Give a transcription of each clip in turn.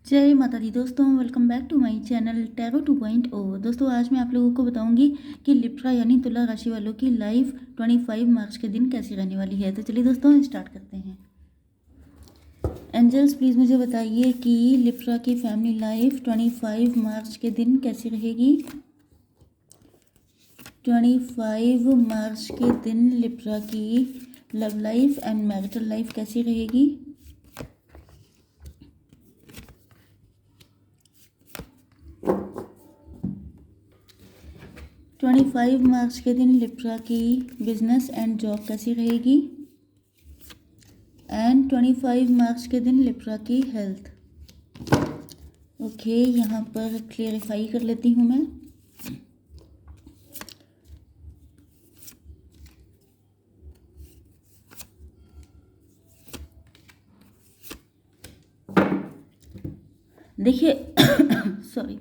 जय माता दी दोस्तों, welcome back to my channel tarot 2.0। दोस्तों आज मैं आप लोगों को बताऊंगी कि लिब्रा यानी तुला राशि वालों की लाइफ 25 मार्च के दिन कैसी रहने वाली है। तो चलिए दोस्तों स्टार्ट करते हैं। एंजल्स प्लीज़ मुझे बताइए कि लिब्रा की फैमिली लाइफ 25 मार्च के दिन कैसी रहेगी। 25 मार्च के दिन लिब्रा की love life and marital life कैसी रहेगी। 25 मार्च के दिन लिब्रा की बिजनेस एंड जॉब कैसी रहेगी। एंड 25 मार्च के दिन लिब्रा की हेल्थ। ओके, यहाँ पर क्लेरिफाई कर लेती हूँ मैं। देखिए सॉरी,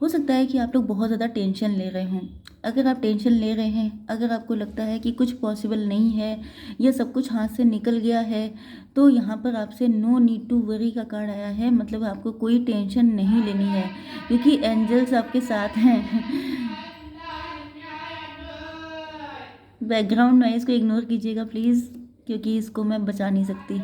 हो सकता है कि आप लोग बहुत ज़्यादा टेंशन ले रहे हों। अगर आप टेंशन ले रहे हैं, अगर आपको लगता है कि कुछ पॉसिबल नहीं है या सब कुछ हाथ से निकल गया है, तो यहाँ पर आपसे नो नीड टू वरी का कार्ड आया है। मतलब आपको कोई टेंशन नहीं लेनी है क्योंकि एंजल्स आपके साथ हैं। बैकग्राउंड नॉइज़ को इग्नोर कीजिएगा प्लीज़, क्योंकि इसको मैं बचा नहीं सकती।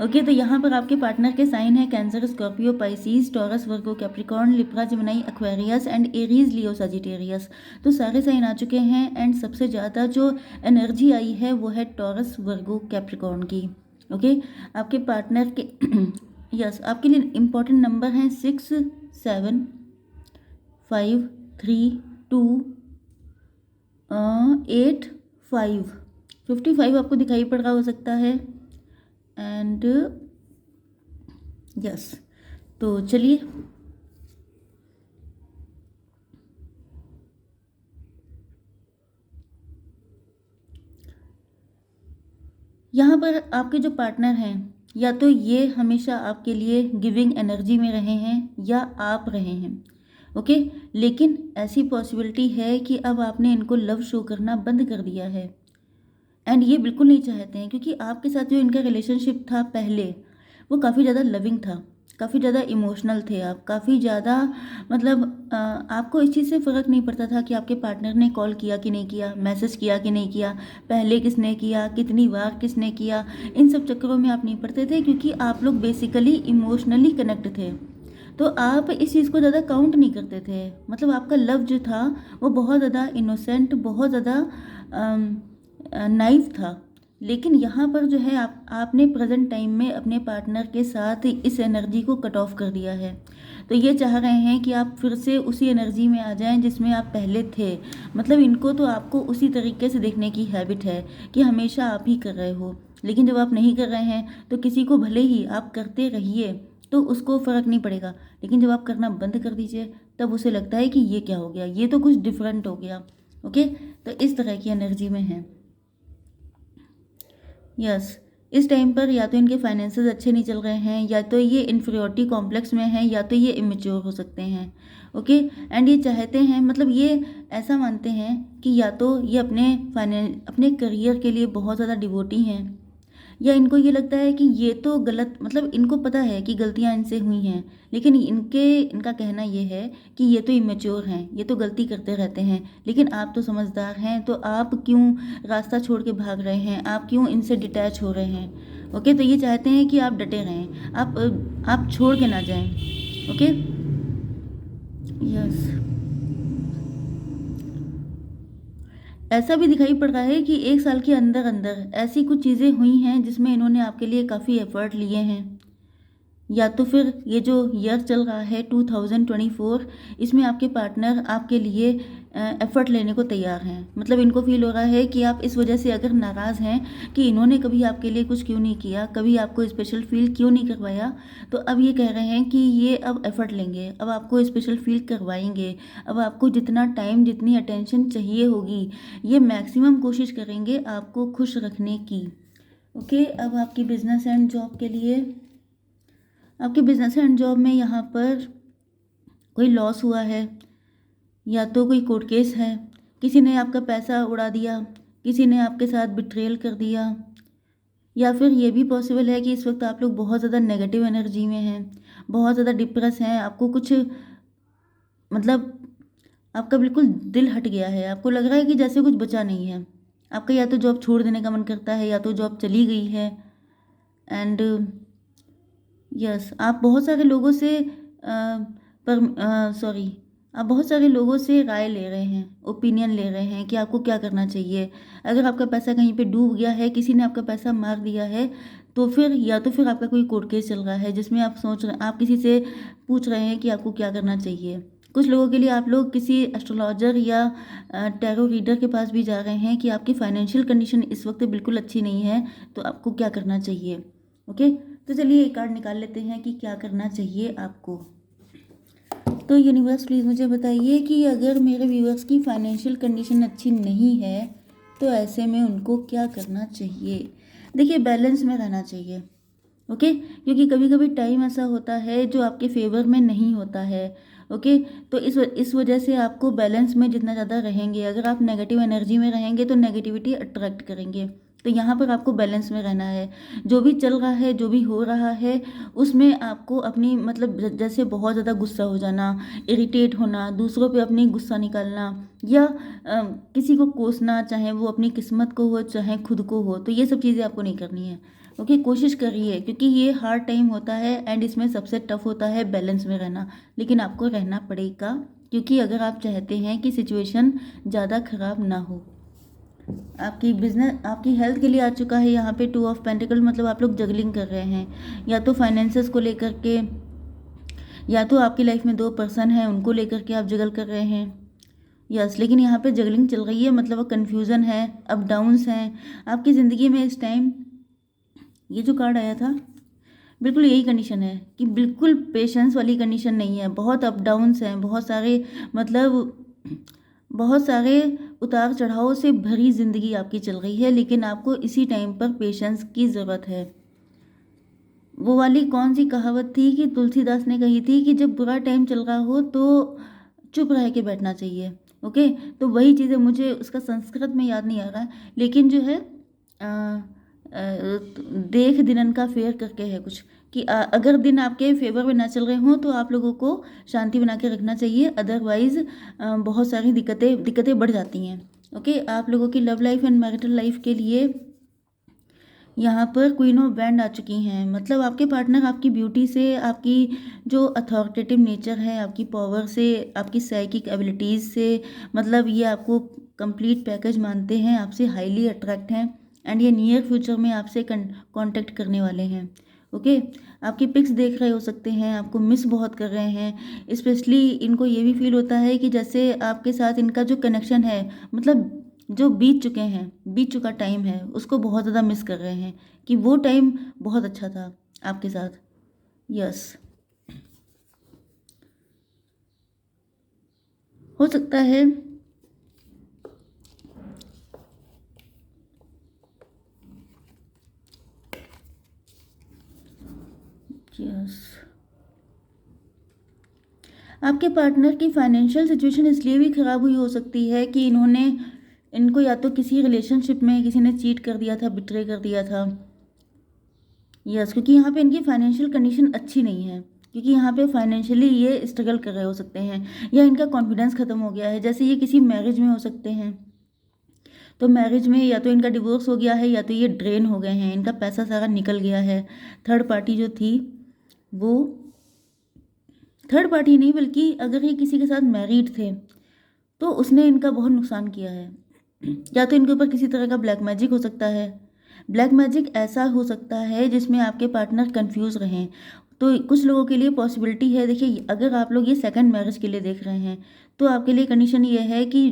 ओके, तो यहाँ पर आपके पार्टनर के साइन है cancer, Scorpio, Pisces, taurus, Virgo, Capricorn, Libra, Gemini, Aquarius and Aries, Leo, Sagittarius. तो सारे साइन आ चुके हैं एंड सबसे ज़्यादा जो एनर्जी आई है वो है टॉरस, वर्गो, कैप्रिकॉर्न की। ओके, आपके पार्टनर के यस आपके लिए इंपॉर्टेंट नंबर हैं 6, 7, 5, 3, 2, 8, 5, 55 आपको दिखाई पड़ रहा हो सकता है। एंड यस, तो चलिए यहाँ पर आपके जो पार्टनर हैं, या तो ये हमेशा आपके लिए गिविंग एनर्जी में रहे हैं या आप रहे हैं। ओके, लेकिन ऐसी पॉसिबिलिटी है कि अब आपने इनको लव शो करना बंद कर दिया है एंड ये बिल्कुल नहीं चाहते हैं, क्योंकि आपके साथ जो इनका रिलेशनशिप था पहले वो काफ़ी ज़्यादा लविंग था, काफ़ी ज़्यादा इमोशनल थे आप, काफ़ी ज़्यादा मतलब आपको इस चीज़ से फ़र्क नहीं पड़ता था कि आपके पार्टनर ने कॉल किया कि नहीं किया, मैसेज किया कि नहीं किया, पहले किसने किया, कितनी बार किसने किया। इन सब चक्करों में आप नहीं पड़ते थे क्योंकि आप लोग बेसिकली इमोशनली कनेक्ट थे। तो आप इस चीज़ को ज़्यादा काउंट नहीं करते थे। मतलब आपका लव जो था वो बहुत ज़्यादा इनोसेंट, बहुत ज़्यादा नाइव था। लेकिन यहाँ पर जो है आपने प्रेजेंट टाइम में अपने पार्टनर के साथ इस एनर्जी को कट ऑफ कर दिया है। तो ये चाह रहे हैं कि आप फिर से उसी एनर्जी में आ जाएं जिसमें आप पहले थे। मतलब इनको तो आपको उसी तरीके से देखने की हैबिट है कि हमेशा आप ही कर रहे हो। लेकिन जब आप नहीं कर रहे हैं तो किसी को भले ही आप करते रहिए तो उसको फ़र्क नहीं पड़ेगा, लेकिन जब आप करना बंद कर दीजिए तब उसे लगता है कि ये क्या हो गया, ये तो कुछ डिफरेंट हो गया। ओके, तो इस तरह की एनर्जी में है। यस, इस टाइम पर या तो इनके फाइनेंसेस अच्छे नहीं चल रहे हैं, या तो ये इन्फीरियरिटी कॉम्प्लेक्स में हैं, या तो ये इमेच्योर हो सकते हैं। ओके, एंड ये चाहते हैं, मतलब ये ऐसा मानते हैं कि या तो ये अपने करियर के लिए बहुत ज़्यादा डिवोटी हैं, या इनको ये लगता है कि ये तो गलत, मतलब इनको पता है कि गलतियां इनसे हुई हैं, लेकिन इनका कहना ये है कि ये तो इमेच्योर हैं, ये तो गलती करते रहते हैं, लेकिन आप तो समझदार हैं, तो आप क्यों रास्ता छोड़ के भाग रहे हैं, आप क्यों इनसे डिटैच हो रहे हैं। ओके, तो ये चाहते हैं कि आप डटे रहें, आप छोड़ के ना जाएं। ओके, यस, ऐसा भी दिखाई पड़ रहा है कि 1 साल के अंदर अंदर ऐसी कुछ चीज़ें हुई हैं जिसमें इन्होंने आपके लिए काफ़ी एफर्ट लिए हैं। या तो फिर ये जो ईयर चल रहा है 2024, इसमें आपके पार्टनर आपके लिए एफर्ट लेने को तैयार हैं। मतलब इनको फील हो रहा है कि आप इस वजह से अगर नाराज़ हैं कि इन्होंने कभी आपके लिए कुछ क्यों नहीं किया, कभी आपको स्पेशल फील क्यों नहीं करवाया, तो अब ये कह रहे हैं कि ये अब एफर्ट लेंगे, अब आपको स्पेशल फील करवाएंगे, अब आपको जितना टाइम, जितनी अटेंशन चाहिए होगी, ये मैक्सिमम कोशिश करेंगे आपको खुश रखने की। ओके, अब आपकी बिजनेस एंड जॉब के लिए, आपके बिजनेस एंड जॉब में यहाँ पर कोई लॉस हुआ है, या तो कोई कोर्ट केस है, किसी ने आपका पैसा उड़ा दिया, किसी ने आपके साथ बिट्रेल कर दिया, या फिर ये भी पॉसिबल है कि इस वक्त आप लोग बहुत ज़्यादा नेगेटिव एनर्जी में हैं, बहुत ज़्यादा डिप्रेस हैं, आपको कुछ मतलब आपका बिल्कुल दिल हट गया है, आपको लग रहा है कि जैसे कुछ बचा नहीं है। आपका या तो जॉब छोड़ देने का मन करता है या तो जॉब चली गई है। एंड यस, आप बहुत सारे लोगों से पर सॉरी आप बहुत सारे लोगों से राय ले रहे हैं, ओपिनियन ले रहे हैं कि आपको क्या करना चाहिए। अगर आपका पैसा कहीं पे डूब गया है, किसी ने आपका पैसा मार दिया है, तो फिर या तो फिर आपका कोई कोर्ट केस चल रहा है जिसमें आप किसी से पूछ रहे हैं कि आपको क्या करना चाहिए। कुछ लोगों के लिए आप लोग किसी एस्ट्रोलॉजर या टैरो रीडर के पास भी जा रहे हैं कि आपकी फाइनेंशियल कंडीशन इस वक्त बिल्कुल अच्छी नहीं है, तो आपको क्या करना चाहिए। ओके, तो चलिए एक कार्ड निकाल लेते हैं कि क्या करना चाहिए आपको। तो यूनिवर्स प्लीज़ मुझे बताइए कि अगर मेरे व्यूअर्स की फाइनेंशियल कंडीशन अच्छी नहीं है तो ऐसे में उनको क्या करना चाहिए। देखिए, बैलेंस में रहना चाहिए। ओके, क्योंकि कभी कभी टाइम ऐसा होता है जो आपके फेवर में नहीं होता है। ओके, तो इस वजह से आपको बैलेंस में जितना ज़्यादा रहेंगे, अगर आप नेगेटिव एनर्जी में रहेंगे तो नेगेटिविटी अट्रैक्ट करेंगे। तो यहाँ पर आपको बैलेंस में रहना है। जो भी चल रहा है, जो भी हो रहा है, उसमें आपको अपनी मतलब जैसे बहुत ज़्यादा गुस्सा हो जाना, इरिटेट होना, दूसरों पे अपनी गुस्सा निकालना या किसी को कोसना, चाहे वो अपनी किस्मत को हो चाहे खुद को हो, तो ये सब चीज़ें आपको नहीं करनी है। ओके, कोशिश करिए क्योंकि ये हार्ड टाइम होता है एंड इसमें सबसे टफ होता है बैलेंस में रहना, लेकिन आपको रहना पड़ेगा क्योंकि अगर आप चाहते हैं कि सिचुएशन ज़्यादा ख़राब ना हो। आपकी बिजनेस, आपकी हेल्थ के लिए आ चुका है यहाँ पे 2 ऑफ पेंटिकल, मतलब आप लोग जगलिंग कर रहे हैं या तो फाइनेंसेस को लेकर के, या तो आपकी लाइफ में 2 पर्सन हैं उनको लेकर के आप जगल कर रहे हैं। यस, लेकिन यहाँ पे जगलिंग चल रही है, मतलब कन्फ्यूज़न है, अप डाउन्स हैं आपकी ज़िंदगी में इस टाइम। ये जो कार्ड आया था बिल्कुल यही कंडीशन है कि बिल्कुल पेशेंस वाली कंडीशन नहीं है, बहुत अप डाउन्स हैं, बहुत सारे मतलब बहुत सारे उतार चढ़ाव से भरी ज़िंदगी आपकी चल रही है, लेकिन आपको इसी टाइम पर पेशेंस की ज़रूरत है। वो वाली कौन सी कहावत थी कि तुलसीदास ने कही थी कि जब बुरा टाइम चल रहा हो तो चुप रह के बैठना चाहिए। ओके, तो वही चीज़ें, मुझे उसका संस्कृत में याद नहीं आ रहा, लेकिन जो है देख दिनन का फेर करके है कुछ कि अगर दिन आपके फेवर में ना चल रहे हों तो आप लोगों को शांति बना के रखना चाहिए, अदरवाइज़ बहुत सारी दिक्कतें बढ़ जाती हैं। ओके, आप लोगों की love life and marital life के लिए यहाँ पर क्वीन ऑफ बैंड आ चुकी हैं, मतलब आपके पार्टनर आपकी ब्यूटी से, आपकी जो अथॉरिटेटिव नेचर है, आपकी पावर से, आपकी साइकिक एबिलिटीज़ से, मतलब ये आपको कंप्लीट पैकेज मानते हैं, आपसे हाईली अट्रैक्ट हैं एंड ये नियर फ्यूचर में आपसे कांटेक्ट करने वाले हैं। ओके, आपकी पिक्स देख रहे हो सकते हैं, आपको मिस बहुत कर रहे हैं, स्पेशली इनको ये भी फील होता है कि जैसे आपके साथ इनका जो कनेक्शन है, मतलब जो बीत चुका टाइम है उसको बहुत ज़्यादा मिस कर रहे हैं कि वो टाइम बहुत अच्छा था आपके साथ। यस, हो सकता है यस, आपके पार्टनर की फाइनेंशियल सिचुएशन इसलिए भी ख़राब हुई हो सकती है कि इनको या तो किसी रिलेशनशिप में किसी ने चीट कर दिया था, बिट्रे कर दिया था। यस, क्योंकि यहाँ पे इनकी फाइनेंशियल कंडीशन अच्छी नहीं है, क्योंकि यहाँ पे फाइनेंशियली ये स्ट्रगल कर रहे हो सकते हैं या इनका कॉन्फिडेंस ख़त्म हो गया है। जैसे ये किसी मैरिज में हो सकते हैं, तो मैरिज में या तो इनका डिवोर्स हो गया है या तो ये ड्रेन हो गए हैं, इनका पैसा सारा निकल गया है। थर्ड पार्टी जो थी वो थर्ड पार्टी नहीं, बल्कि अगर ये किसी के साथ मैरिड थे तो उसने इनका बहुत नुकसान किया है। या तो इनके ऊपर किसी तरह का ब्लैक मैजिक हो सकता है। ब्लैक मैजिक ऐसा हो सकता है जिसमें आपके पार्टनर कंफ्यूज रहें, तो कुछ लोगों के लिए पॉसिबिलिटी है। देखिए, अगर आप लोग ये सेकंड मैरिज के लिए देख रहे हैं तो आपके लिए कंडीशन ये है कि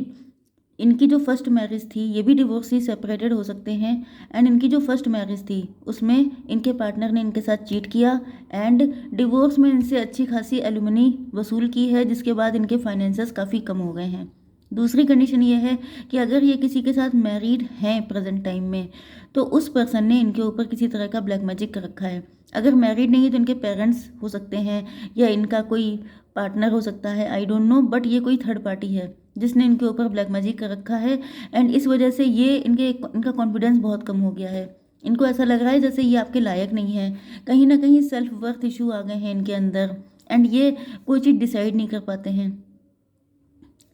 इनकी जो फर्स्ट मैरिज थी, ये भी डिवोर्स ही सेपरेटेड हो सकते हैं, एंड इनकी जो फर्स्ट मैरिज थी उसमें इनके पार्टनर ने इनके साथ चीट किया एंड डिवोर्स में इनसे अच्छी खासी एलुमनी वसूल की है, जिसके बाद इनके फाइनेंसेस काफ़ी कम हो गए हैं। दूसरी कंडीशन ये है कि अगर ये किसी के साथ मैरिड हैं प्रेजेंट टाइम में, तो उस पर्सन ने इनके ऊपर किसी तरह का ब्लैक मैजिक कर रखा है। अगर मैरिड नहीं है तो इनके पेरेंट्स हो सकते हैं या इनका कोई पार्टनर हो सकता है, आई डोंट नो, बट ये कोई थर्ड पार्टी है जिसने इनके ऊपर ब्लैक मैजिक कर रखा है एंड इस वजह से ये इनका कॉन्फिडेंस बहुत कम हो गया है। इनको ऐसा लग रहा है जैसे ये आपके लायक नहीं है, कहीं ना कहीं सेल्फ वर्थ इशू आ गए हैं इनके अंदर, एंड ये कोई चीज़ डिसाइड नहीं कर पाते हैं,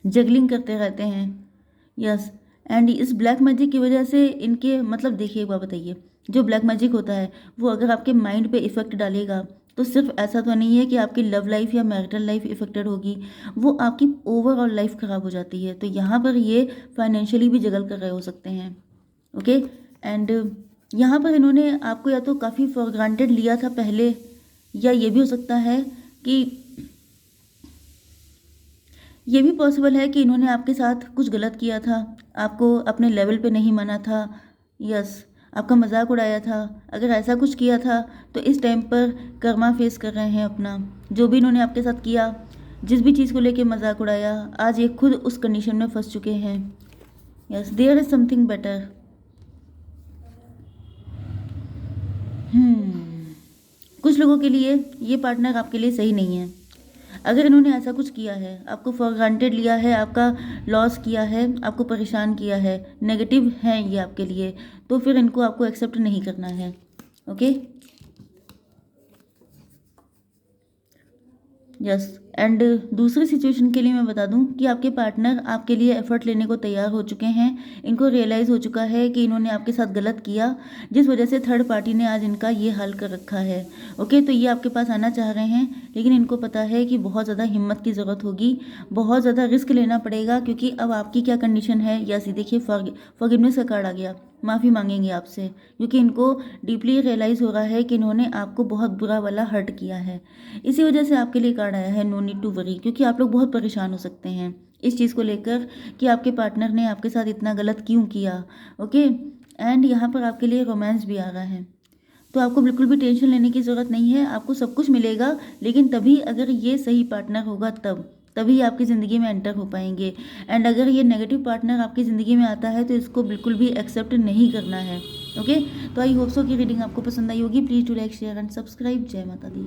जगलिंग करते रहते हैं। यस, एंड इस ब्लैक मैजिक की वजह से इनके मतलब देखिए एक बात बताइए, जो ब्लैक मैजिक होता है वो अगर आपके माइंड पे इफ़ेक्ट डालेगा तो सिर्फ ऐसा तो नहीं है कि आपकी लव लाइफ या मैरिटल लाइफ इफेक्टेड होगी, वो आपकी ओवरऑल लाइफ ख़राब हो जाती है। तो यहाँ पर ये फाइनेंशियली भी जगल कर रहे हो सकते हैं। ओके, एंड यहाँ पर इन्होंने आपको या तो काफ़ी फॉर ग्रांटेड लिया था पहले, या ये भी हो सकता है कि ये भी पॉसिबल है कि इन्होंने आपके साथ कुछ गलत किया था, आपको अपने लेवल पे नहीं माना था, यस, आपका मजाक उड़ाया था। अगर ऐसा कुछ किया था तो इस टाइम पर कर्मा फेस कर रहे हैं अपना, जो भी इन्होंने आपके साथ किया, जिस भी चीज़ को लेके मजाक उड़ाया, आज ये खुद उस कंडीशन में फंस चुके हैं। Yes, there is something better. कुछ लोगों के लिए ये पार्टनर आपके लिए सही नहीं है। अगर इन्होंने ऐसा कुछ किया है, आपको फॉर ग्रांटेड लिया है, आपका लॉस किया है, आपको परेशान किया है, नेगेटिव है ये आपके लिए, तो फिर इनको आपको एक्सेप्ट नहीं करना है। ओके, यस, एंड दूसरी सिचुएशन के लिए मैं बता दूं कि आपके पार्टनर आपके लिए एफर्ट लेने को तैयार हो चुके हैं। इनको रियलाइज़ हो चुका है कि इन्होंने आपके साथ गलत किया, जिस वजह से थर्ड पार्टी ने आज इनका ये हाल कर रखा है। ओके, तो ये आपके पास आना चाह रहे हैं, लेकिन इनको पता है कि बहुत ज़्यादा हिम्मत की ज़रूरत होगी, बहुत ज़्यादा रिस्क लेना पड़ेगा, क्योंकि अब आपकी क्या कंडीशन है, या सीधे देखिए फॉरगिवनेस का कार्ड आ गया, माफ़ी मांगेंगे आपसे, क्योंकि इनको डीपली रियलाइज़ हो रहा है कि इन्होंने आपको बहुत बुरा वाला हर्ट किया है। इसी वजह से आपके लिए कार्ड आया है नो नीड टू वरी, क्योंकि आप लोग बहुत परेशान हो सकते हैं इस चीज़ को लेकर कि आपके पार्टनर ने आपके साथ इतना गलत क्यों किया। ओके, एंड यहाँ पर आपके लिए रोमांस भी आ रहा है, तो आपको बिल्कुल भी टेंशन लेने की ज़रूरत नहीं है, आपको सब कुछ मिलेगा, लेकिन तभी अगर ये सही पार्टनर होगा तभी आपकी ज़िंदगी में एंटर हो पाएंगे। एंड अगर ये नेगेटिव पार्टनर आपकी ज़िंदगी में आता है तो इसको बिल्कुल भी एक्सेप्ट नहीं करना है। ओके, तो आई होप सो की रीडिंग आपको पसंद आई होगी। Please do like share and subscribe. जय माता दी।